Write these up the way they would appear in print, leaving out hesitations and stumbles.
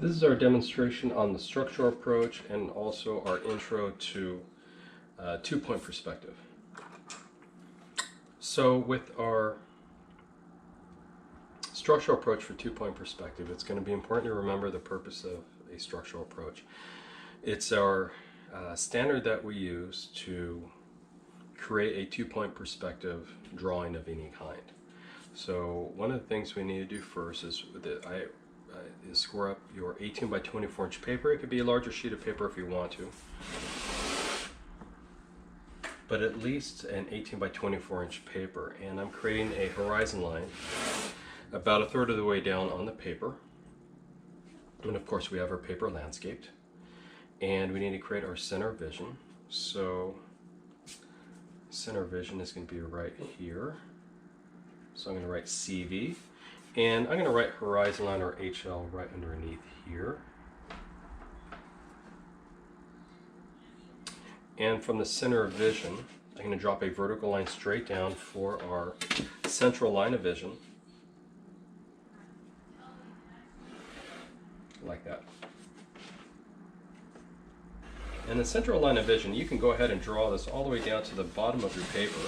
This is our demonstration on the structural approach and also our intro to two-point perspective. So with our structural approach for two-point perspective, it's going to be important to remember the purpose of a structural approach. It's our standard that we use to create a two-point perspective drawing of any kind. So one of the things we need to do first is square up your 18 by 24 inch paper. It could be a larger sheet of paper if you want to, but at least an 18 by 24 inch paper. And I'm creating a horizon line about a third of the way down on the paper. And of course we have our paper landscaped, and we need to create our center vision. So center vision is going to be right here. So I'm going to write CV, and I'm going to write horizon line or HL right underneath here. And from the center of vision, I'm going to drop a vertical line straight down for our central line of vision, like that. And the central line of vision, you can go ahead and draw this all the way down to the bottom of your paper.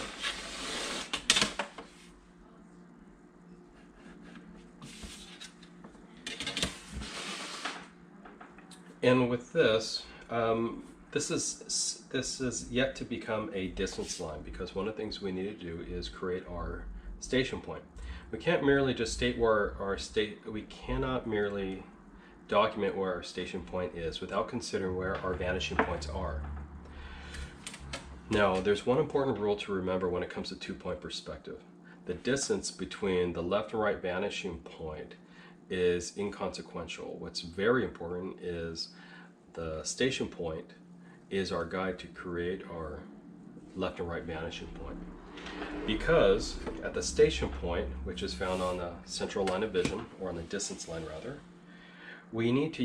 And with this, this is yet to become a distance line, because one of the things we need to do is create our station point. We can't merely just state where we cannot merely document where our station point is without considering where our vanishing points are. Now, there's one important rule to remember when it comes to two-point perspective. The distance between the left and right vanishing point is inconsequential. What's very important is the station point is our guide to create our left and right vanishing point. Because at the station point, which is found on the central line of vision, or on the distance line rather, we need to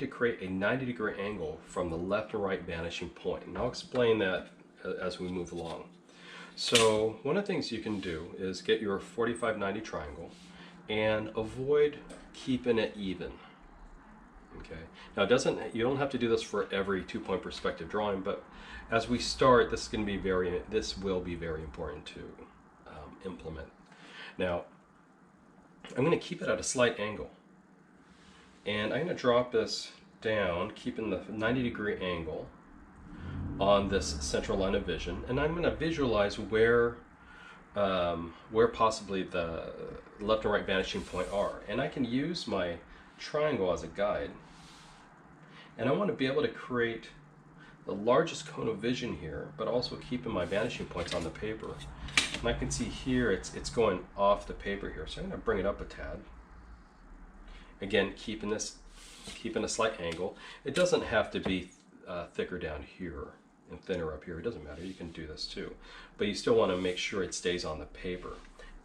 create a 90-degree angle from the left and right vanishing point. And I'll explain that as we move along. So one of the things you can do is get your 45-90 triangle and avoid keeping it even. Okay. Now you don't have to do this for every two-point perspective drawing, but as we start, this will be very important to implement. Now, I'm going to keep it at a slight angle, and I'm going to drop this down, keeping the 90-degree angle on this central line of vision, and I'm going to visualize where possibly the left and right vanishing point are. And I can use my triangle as a guide, and I want to be able to create the largest cone of vision here, but also keeping my vanishing points on the paper. And I can see here it's going off the paper here, so I'm going to bring it up a tad. Again, keeping a slight angle. It doesn't have to be thicker down here and thinner up here. It doesn't matter. You can do this too, but you still want to make sure it stays on the paper,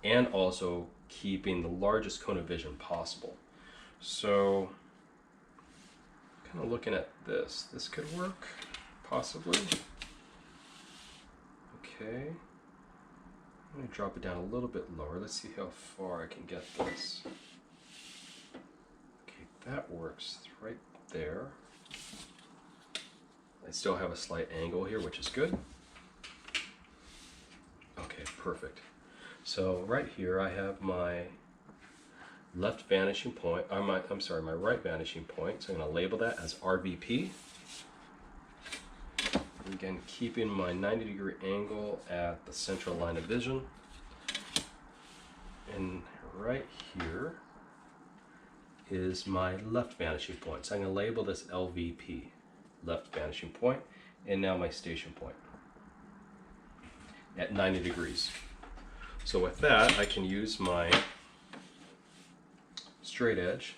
and also keeping the largest cone of vision possible. So, kind of looking at this. This could work, possibly. Okay. I'm going to drop it down a little bit lower. Let's see how far I can get this. Okay, that works right there. I still have a slight angle here, which is good. Okay, perfect. So right here I have my left vanishing point, my right vanishing point. So I'm going to label that as RVP. Again, keeping my 90-degree angle at the central line of vision. And right here is my left vanishing point. So I'm going to label this LVP, left vanishing point, and now my station point at 90 degrees. So with that, I can use my straight edge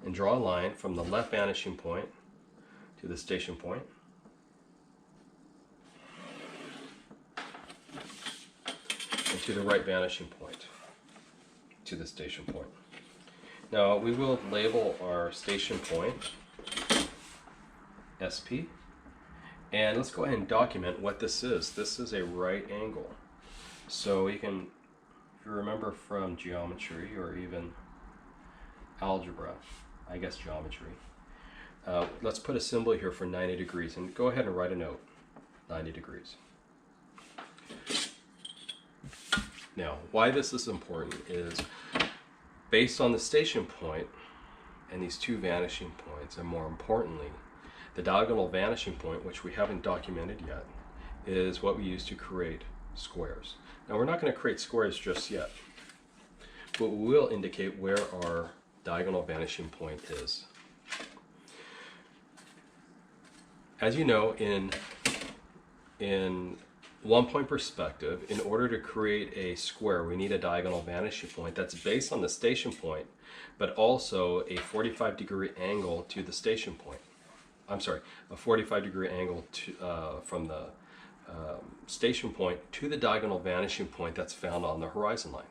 and draw a line from the left vanishing point to the station point. And to the right vanishing point to the station point. Now we will label our station point SP, and let's go ahead and document what this is. This is a right angle. So you can, if you remember from geometry or even algebra, I guess geometry. Let's put a symbol here for 90 degrees and go ahead and write a note, 90 degrees. Now, why this is important is based on the station point and these two vanishing points, and more importantly, the diagonal vanishing point, which we haven't documented yet, is what we use to create squares. Now, we're not going to create squares just yet, but we will indicate where our diagonal vanishing point is. As you know, in one-point perspective, in order to create a square, we need a diagonal vanishing point that's based on the station point, but also a 45-degree angle to the station point. I'm sorry, a 45-degree angle to, from the station point to the diagonal vanishing point that's found on the horizon line.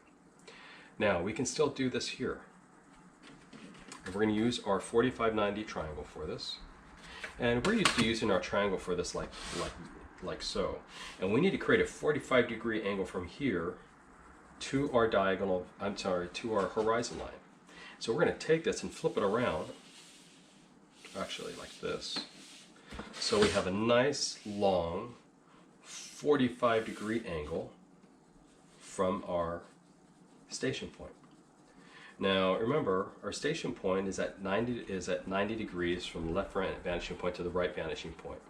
Now, we can still do this here. And we're going to use our 45-90 triangle for this. And we're used to using our triangle for this like so. And we need to create a 45-degree angle from here to our diagonal, to our horizon line. So we're going to take this and flip it around, actually like this. So we have a nice long 45-degree angle from our station point. Now remember, our station point is at 90 degrees from the left vanishing point to the right vanishing point.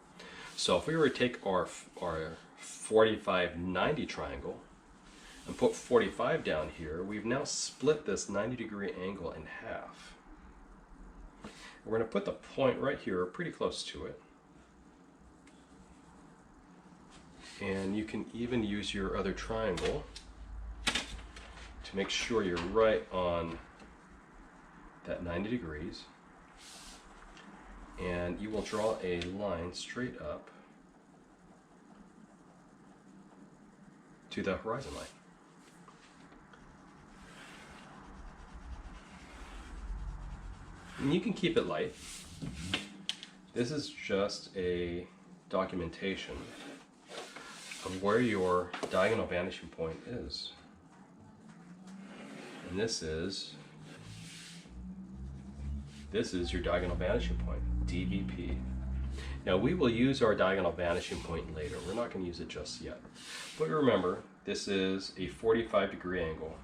So if we were to take our 45-90 triangle and put 45 down here, we've now split this 90-degree angle in half. We're going to put the point right here, pretty close to it. And you can even use your other triangle to make sure you're right on that 90 degrees. And you will draw a line straight up to the horizon line. And you can keep it light. This is just a documentation of where your diagonal vanishing point is. And this is your diagonal vanishing point, DVP. Now we will use our diagonal vanishing point later. We're not going to use it just yet. But remember, this is a 45-degree angle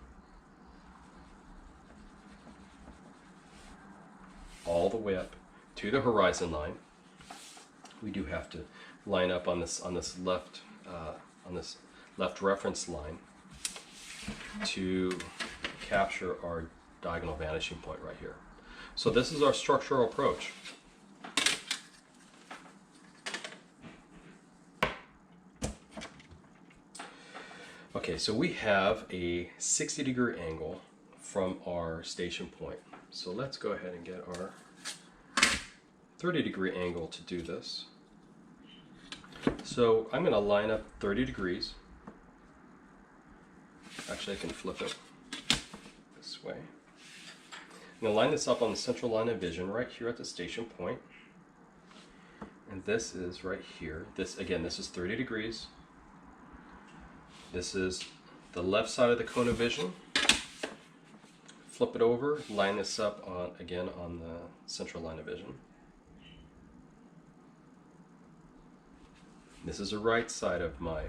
all the way up to the horizon line. We do have to line up on this left reference line to capture our diagonal vanishing point right here. So this is our structural approach. Okay, so we have a 60-degree angle from our station point. So let's go ahead and get our 30-degree angle to do this. So I'm going to line up 30 degrees. Actually, I can flip it this way. I'm going to line this up on the central line of vision right here at the station point. And this is right here. This is 30 degrees. This is the left side of the cone of vision. Flip it over, line this up again on the central line of vision. This is the right side of my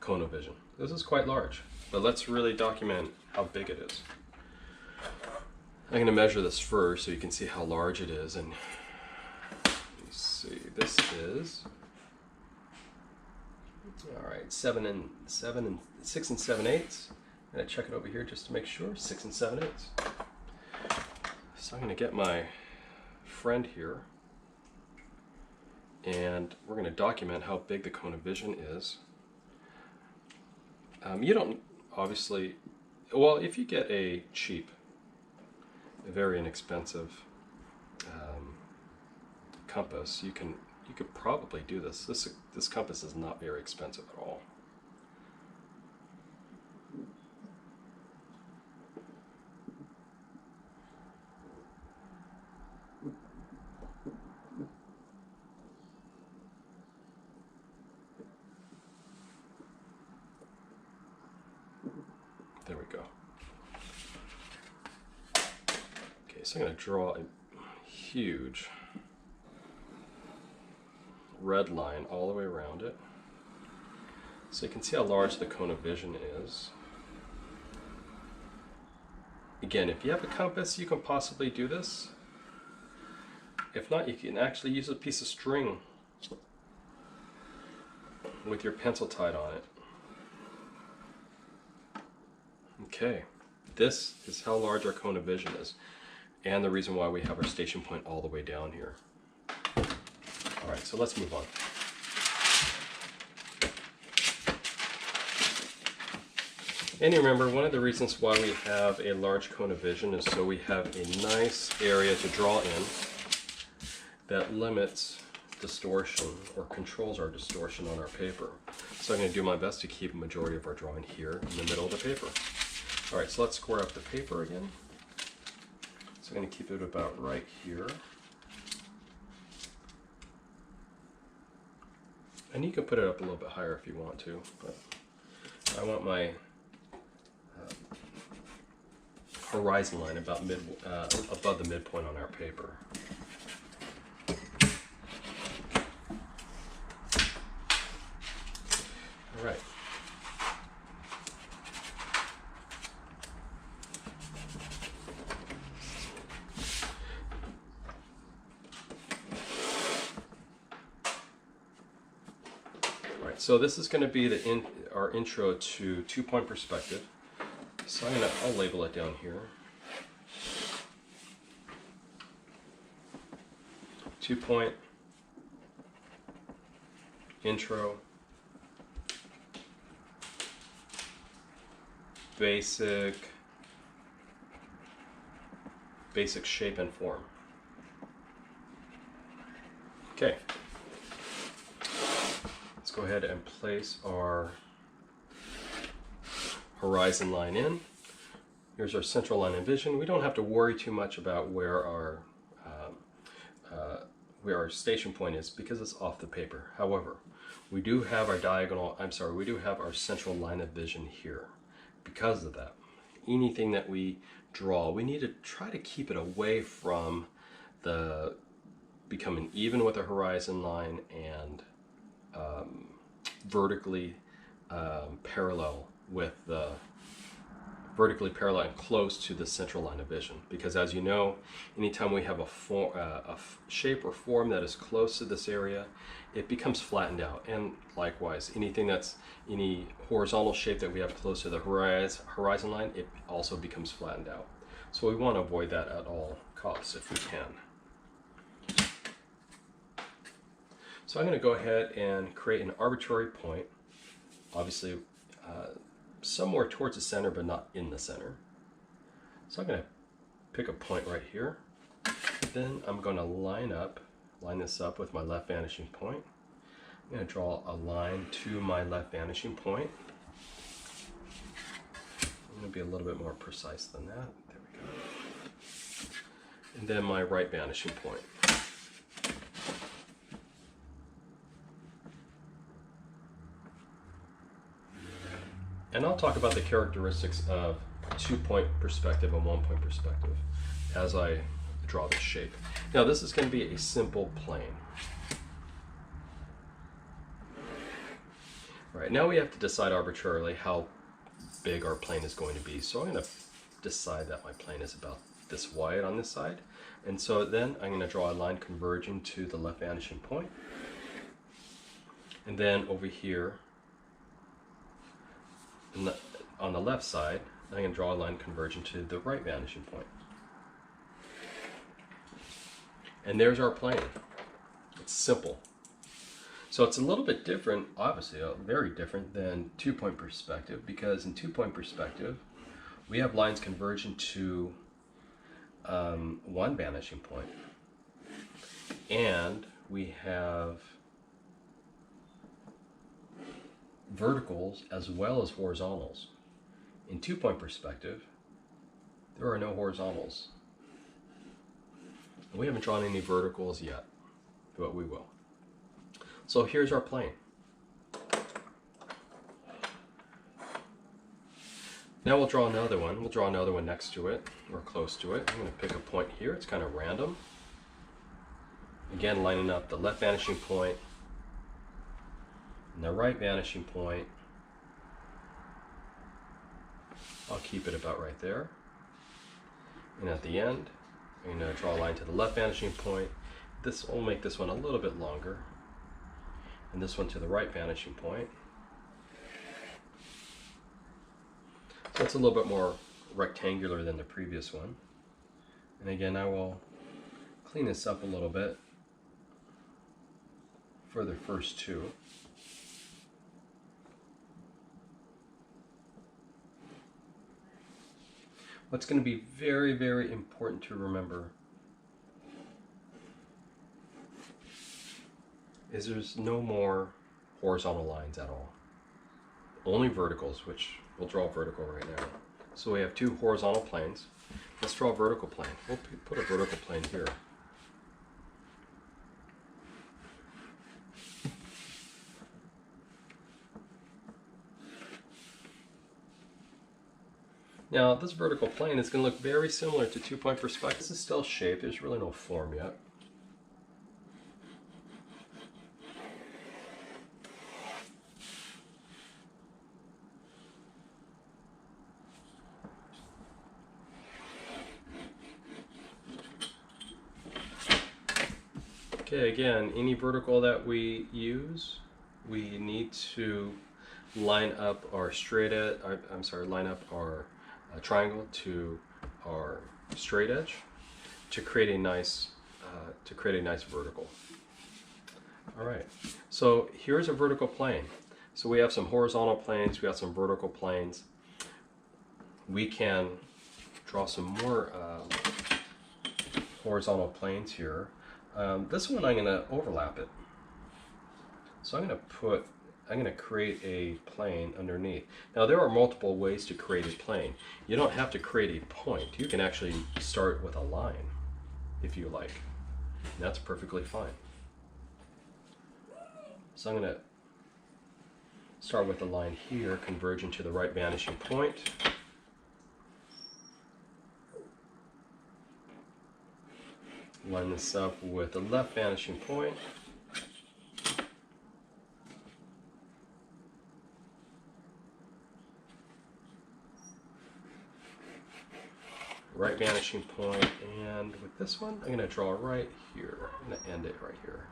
cone of vision. This is quite large, but let's really document how big it is. I'm going to measure this first so you can see how large it is. And let me see, this is, all right, 6 and 7/8. I'm going to check it over here just to make sure, 6 and 7/8. So I'm going to get my friend here, and we're going to document how big the cone of vision is. You don't obviously, well, if you get a cheap, a very inexpensive compass, you could probably do this. This compass is not very expensive at all. There we go. Okay, So I'm going to draw a huge red line all the way around it. So you can see how large the cone of vision is. Again, if you have a compass, you can possibly do this. If not, you can actually use a piece of string with your pencil tied on it. Okay, this is how large our cone of vision is, and the reason why we have our station point all the way down here. All right, so let's move on. And you remember, one of the reasons why we have a large cone of vision is so we have a nice area to draw in that limits distortion or controls our distortion on our paper. So I'm going to do my best to keep a majority of our drawing here in the middle of the paper. All right, so let's square up the paper again. So I'm going to keep it about right here. And you can put it up a little bit higher if you want to, but I want my horizon line about above the midpoint on our paper. All right. So this is going to be our intro to two-point perspective. So I'll label it down here. 2-point intro, basic shape and form. Okay. Go ahead and place our horizon line in. Here's our central line of vision. We don't have to worry too much about where our station point is because it's off the paper. However, we do have our we do have our central line of vision here. Because of that, anything that we draw, we need to try to keep it away from becoming even with the horizon line and vertically parallel and close to the central line of vision, because as you know, anytime we have a shape or form that is close to this area, it becomes flattened out. And likewise, any horizontal shape that we have close to the horizon line, it also becomes flattened out. So we want to avoid that at all costs if we can. So I'm going to go ahead and create an arbitrary point, obviously somewhere towards the center but not in the center. So I'm going to pick a point right here. Then I'm going to line this up with my left vanishing point. I'm going to draw a line to my left vanishing point. I'm going to be a little bit more precise than that. There we go. And then my right vanishing point. And I'll talk about the characteristics of two-point perspective and one-point perspective as I draw this shape. Now this is going to be a simple plane. All right, now we have to decide arbitrarily how big our plane is going to be. So I'm going to decide that my plane is about this wide on this side. And so then I'm going to draw a line converging to the left vanishing point. And then over here, on the left side, I'm going to draw a line converging to the right vanishing point. And there's our plane. It's simple. So it's a little bit different, obviously, very different than two-point perspective, because in two-point perspective, we have lines converging to one vanishing point, and we have verticals as well as horizontals. In two-point perspective, there are no horizontals. We haven't drawn any verticals yet, but we will. So here's our plane. Now we'll draw another one. We'll draw another one next to it, or close to it. I'm going to pick a point here. It's kind of random. Again, lining up the left vanishing point and the right vanishing point. I'll keep it about right there. And at the end, I'm going to draw a line to the left vanishing point. This will make this one a little bit longer. And this one to the right vanishing point. So it's a little bit more rectangular than the previous one. And again, I will clean this up a little bit for the first two. What's going to be very, very important to remember is there's no more horizontal lines at all. Only verticals, which we'll draw vertical right now. So we have two horizontal planes. Let's draw a vertical plane. We'll put a vertical plane here. Now this vertical plane is going to look very similar to two-point perspective. This is still shape, there's really no form yet. Okay, again, any vertical that we use, we need to line up our line up our triangle to our straight edge to create a nice vertical. All right, so here's a vertical plane. So we have some horizontal planes, we have some vertical planes. We can draw some more horizontal planes here. This one I'm going to overlap it. So I'm going to create a plane underneath. Now there are multiple ways to create a plane. You don't have to create a point. You can actually start with a line if you like. And that's perfectly fine. So I'm going to start with a line here, converging to the right vanishing point. Line this up with the left vanishing point. Right vanishing point, and with this one, I'm going to draw right here. I'm going to end it right here.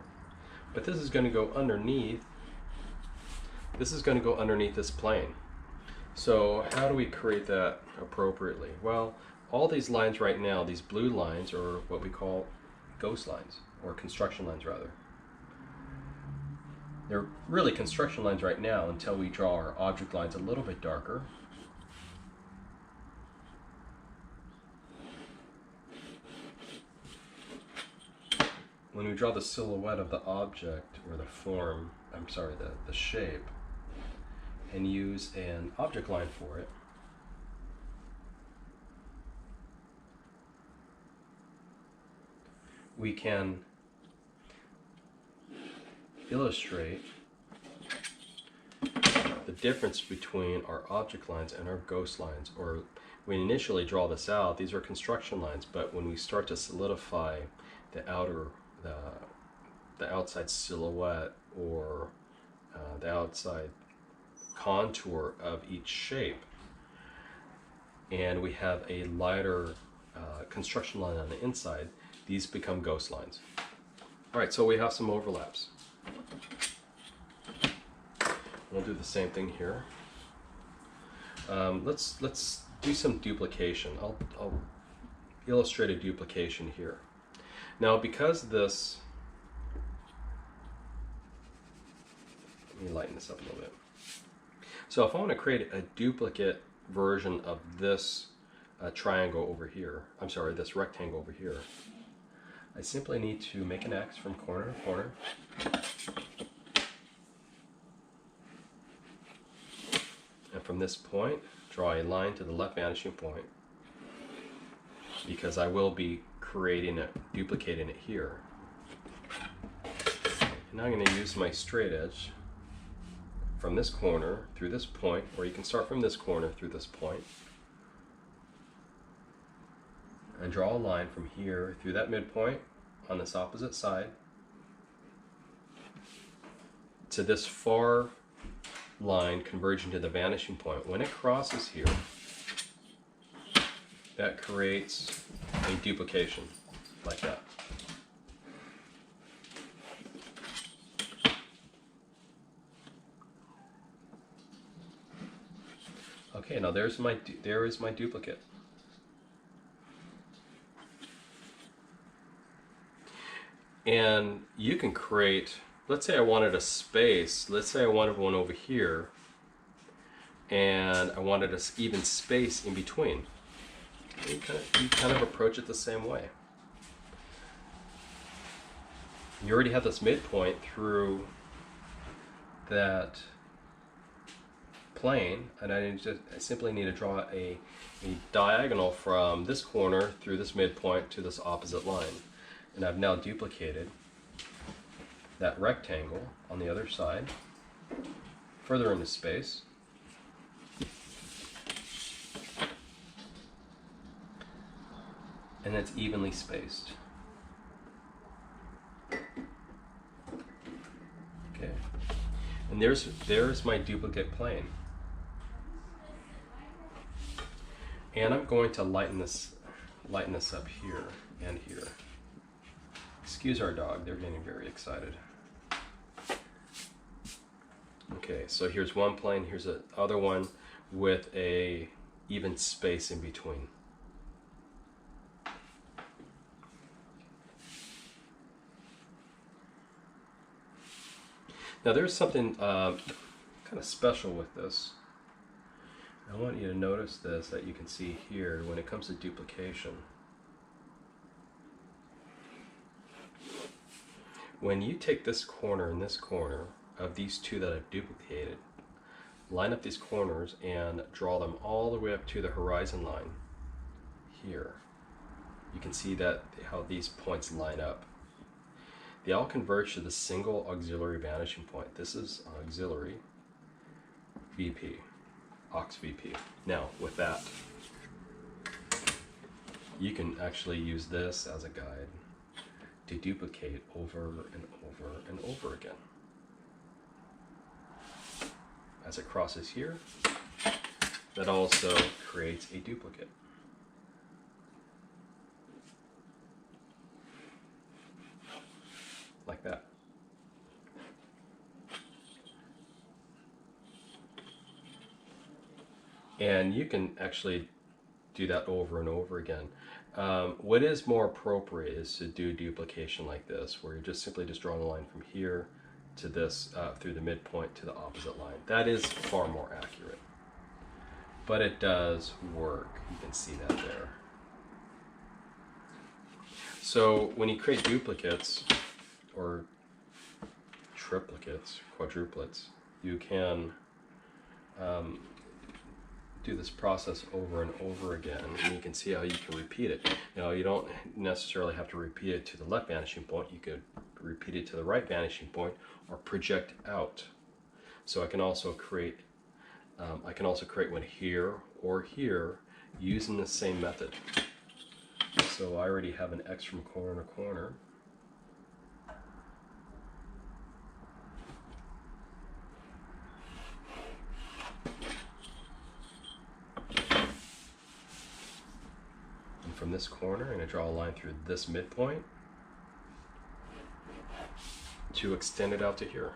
But this is going to go underneath. This is going to go underneath this plane. So how do we create that appropriately? Well, all these lines right now, these blue lines, are what we call ghost lines, or construction lines rather. They're really construction lines right now until we draw our object lines a little bit darker. When we draw the silhouette of the object, or the form, the shape, and use an object line for it, we can illustrate the difference between our object lines and our ghost lines. Or when we initially draw this out, these are construction lines, but when we start to solidify the outside silhouette, or the outside contour of each shape, and we have a lighter construction line on the inside, these become ghost lines. All right, so we have some overlaps. We'll do the same thing here. Let's do some duplication. I'll illustrate a duplication here. Now, because this, let me lighten this up a little bit. So if I want to create a duplicate version of this triangle over here, this rectangle over here, I simply need to make an X from corner to corner. And from this point, draw a line to the left vanishing point, because I will be duplicating it here. And now I'm going to use my straight edge from this corner through this point, or you can start from this corner through this point, and draw a line from here through that midpoint on this opposite side to this far line converging to the vanishing point. When it crosses here, that creates a duplication like that. Okay, now there is my duplicate. And you can create, let's say I wanted a space, let's say I wanted one over here, and I wanted an even space in between. You kind of approach it the same way. You already have this midpoint through that plane, and I simply need to draw a diagonal from this corner through this midpoint to this opposite line. And I've now duplicated that rectangle on the other side further into space. And it's evenly spaced. Okay. And there's my duplicate plane. And I'm going to lighten this up here and here. Excuse our dog, they're getting very excited. Okay, so here's one plane, here's the other one with a even space in between. Now there's something kind of special with this. I want you to notice this, that you can see here when it comes to duplication. When you take this corner and this corner of these two that I've duplicated, line up these corners and draw them all the way up to the horizon line here, you can see that how these points line up. They all converge to the single auxiliary vanishing point. This is auxiliary VP, aux VP. Now with that, you can actually use this as a guide to duplicate over and over and over again. As it crosses here, that also creates a duplicate. Like that. And you can actually do that over and over again. What is more appropriate is to do duplication like this, where you're just simply drawing a line from here to this, through the midpoint to the opposite line. That is far more accurate. But it does work. You can see that there. So when you create duplicates, or triplicates, quadruplets, you can do this process over and over again, and you can see how you can repeat it. Now, you don't necessarily have to repeat it to the left vanishing point. You could repeat it to the right vanishing point or project out. So I can also create one here or here using the same method. So I already have an X from corner to corner. From this corner, I'm going to draw a line through this midpoint to extend it out to here,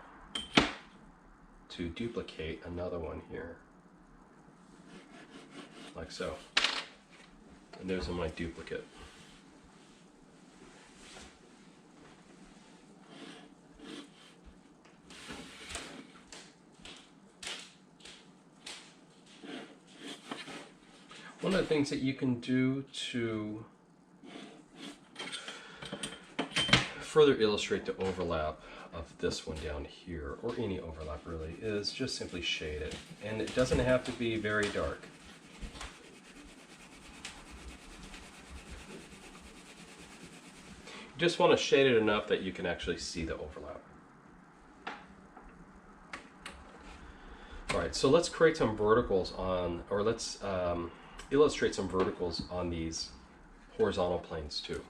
to duplicate another one here, like so. And there's my duplicate. One of the things that you can do to further illustrate the overlap of this one down here, or any overlap really, is just simply shade it. And it doesn't have to be very dark. You just want to shade it enough that you can actually see the overlap. right, so let's create some verticals on, or let's illustrate some verticals on these horizontal planes too.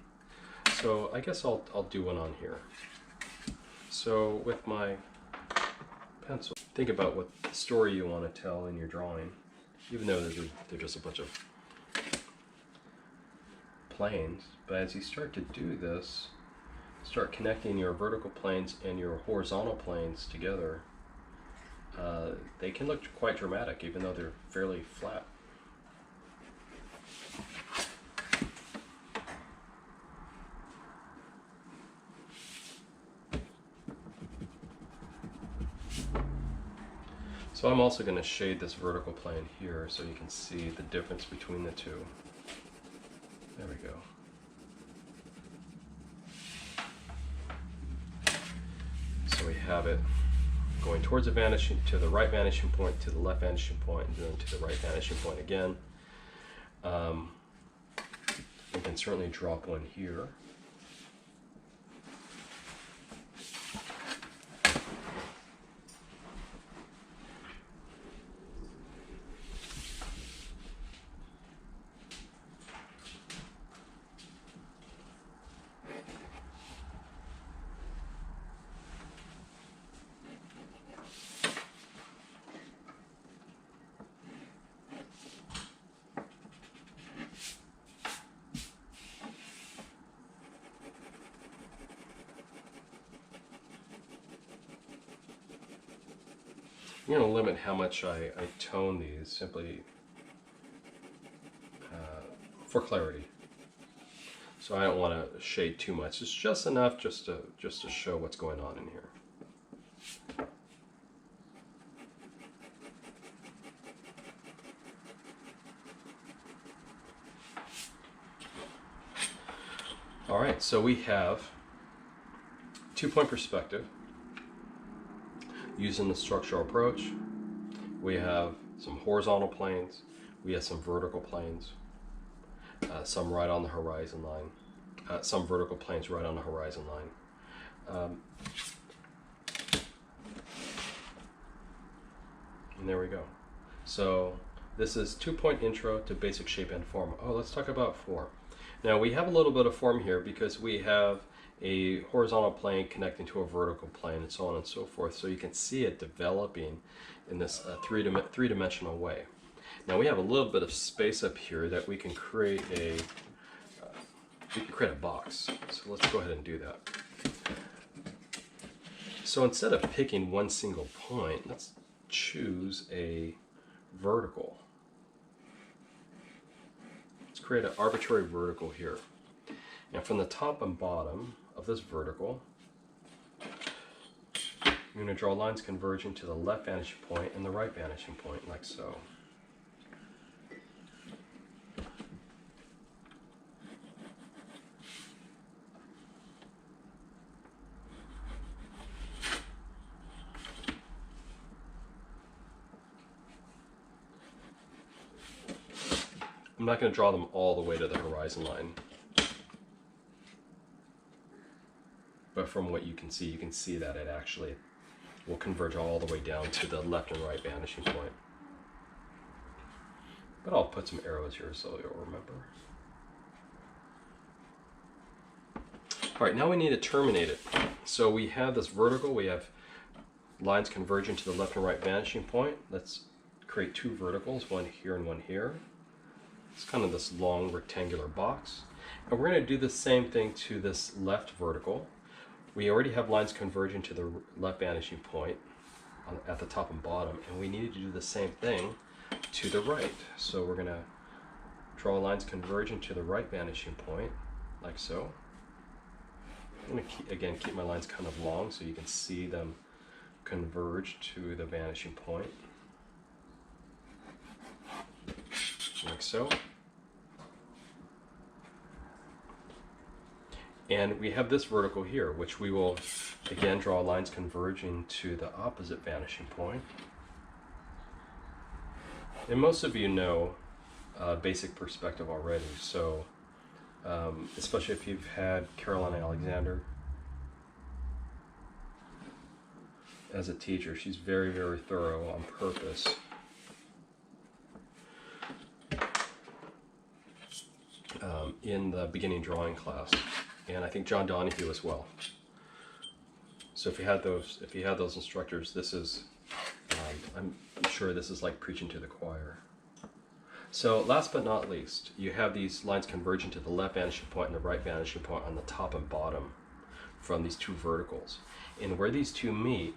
So I guess I'll do one on here. So with my pencil, think about what story you want to tell in your drawing, even though they're just a bunch of planes. But as you start to do this, start connecting your vertical planes and your horizontal planes together, they can look quite dramatic even though they're fairly flat. So I'm also going to shade this vertical plane here so you can see the difference between the two. There we go. So we have it going towards the vanishing, to the right vanishing point, to the left vanishing point, and then to the right vanishing point again. We can certainly drop one here. I'm going to limit how much I tone these simply for clarity. So I don't want to shade too much. It's just enough just to show what's going on in here. All right, so we have 2-point perspective. Using the structural approach, we have some horizontal planes, we have some vertical planes, some right on the horizon line, some vertical planes right on the horizon line. And there we go. So this is 2-point intro to basic shape and form. Oh, let's talk about form. Now we have a little bit of form here because we have a horizontal plane connecting to a vertical plane and so on and so forth. So you can see it developing in this three-dimensional way. Now we have a little bit of space up here that we can create a box. So let's go ahead and do that. So instead of picking one single point, let's choose a vertical. Let's create an arbitrary vertical here. And from the top and bottom of this vertical, I'm going to draw lines converging to the left vanishing point and the right vanishing point, like so. I'm not going to draw them all the way to the horizon line. But from what you can see that it actually will converge all the way down to the left and right vanishing point. But I'll put some arrows here so you'll remember. All right, now we need to terminate it. So we have this vertical, we have lines converging to the left and right vanishing point. Let's create two verticals, one here and one here. It's kind of this long rectangular box. And we're going to do the same thing to this left vertical. We already have lines converging to the left vanishing point at the top and bottom, and we need to do the same thing to the right. So we're going to draw lines converging to the right vanishing point, like so. I'm going to keep my lines kind of long so you can see them converge to the vanishing point, like so. And we have this vertical here, which we will again draw lines converging to the opposite vanishing point. And most of you know basic perspective already, so especially if you've had Caroline Alexander as a teacher. She's very, very thorough on purpose. In the beginning drawing class, and I think John Donahue as well. So if you had those instructors, this is, I'm sure this is like preaching to the choir. So last but not least, you have these lines converging to the left vanishing point and the right vanishing point on the top and bottom from these two verticals. And where these two meet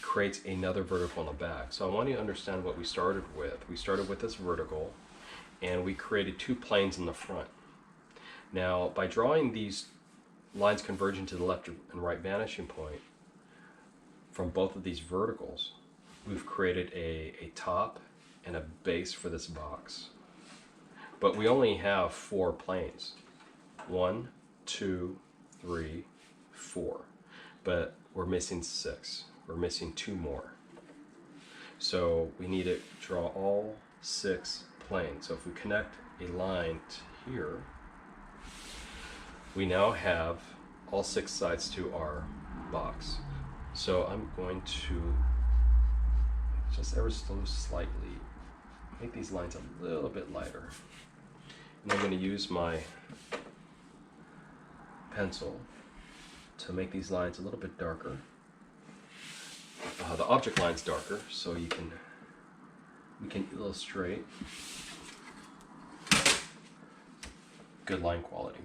creates another vertical on the back. So I want you to understand what we started with. We started with this vertical, and we created two planes in the front. Now, by drawing these lines converging to the left and right vanishing point from both of these verticals, we've created a top and a base for this box. But we only have 4 planes. 1, 2, 3, 4. But we're missing 6. We're missing 2 more. So we need to draw all 6 planes. So if we connect a line to here, we now have all 6 sides to our box. So I'm going to just ever so slightly make these lines a little bit lighter. And I'm going to use my pencil to make these lines a little bit darker. The object line's darker, so we can illustrate good line quality.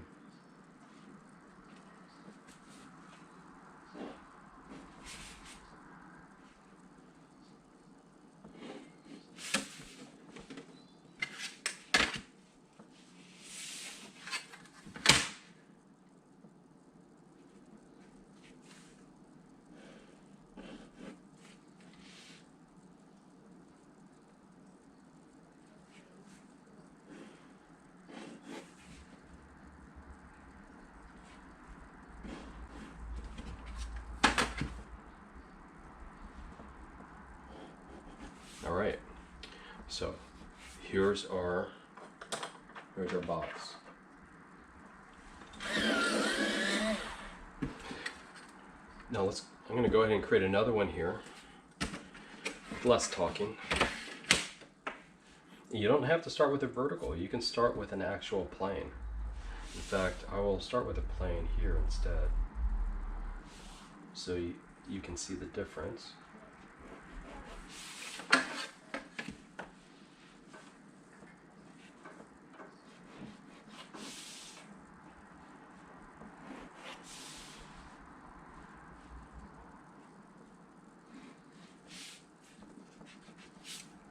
All right, so here's our box. Now I'm going to go ahead and create another one here with less talking. You don't have to start with a vertical. You can start with an actual plane. In fact, I will start with a plane here instead, so you can see the difference.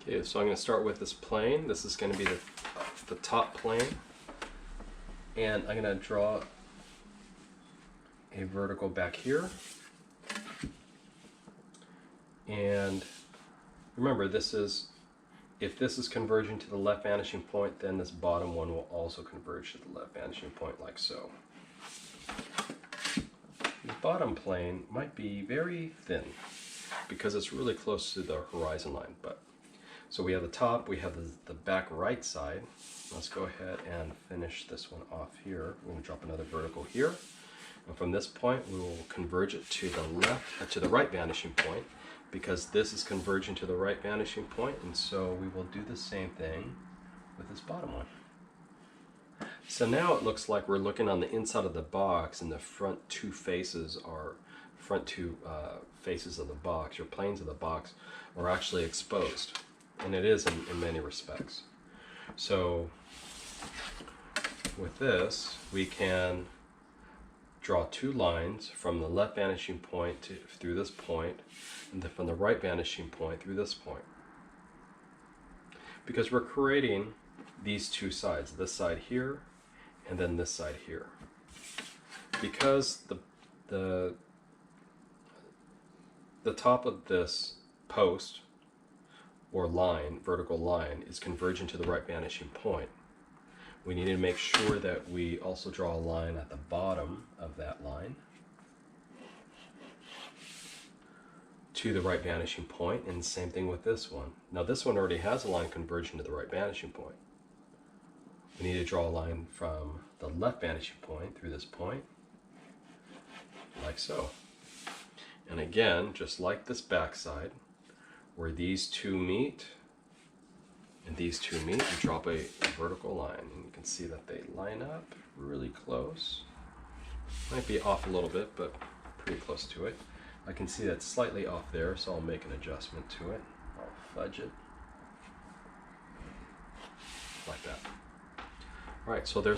Okay, so I'm going to start with this plane. This is going to be the top plane. And I'm going to draw a vertical back here. And remember, if this is converging to the left vanishing point, then this bottom one will also converge to the left vanishing point, like so. The bottom plane might be very thin because it's really close to the horizon line, so we have the top, we have the back right side. Let's go ahead and finish this one off here. We're going to drop another vertical here. And from this point, we will converge it to the right vanishing point, because this is converging to the right vanishing point, and so we will do the same thing with this bottom one. So now it looks like we're looking on the inside of the box, and the front two faces of the box, or planes of the box, are actually exposed. And it is in many respects. So with this, we can draw 2 lines from the left vanishing point through this point, and then from the right vanishing point through this point. Because we're creating these 2 sides, this side here, and then this side here. Because the top of this post, or line, vertical line, is converging to the right vanishing point, we need to make sure that we also draw a line at the bottom of that line to the right vanishing point, and same thing with this one. Now this one already has a line converging to the right vanishing point. We need to draw a line from the left vanishing point through this point, like so. And again, just like this backside, where these two meet and these two meet, you drop a vertical line. And you can see that they line up really close. Might be off a little bit, but pretty close to it. I can see that's slightly off there, so I'll make an adjustment to it. I'll fudge it. Like that. All right, so there's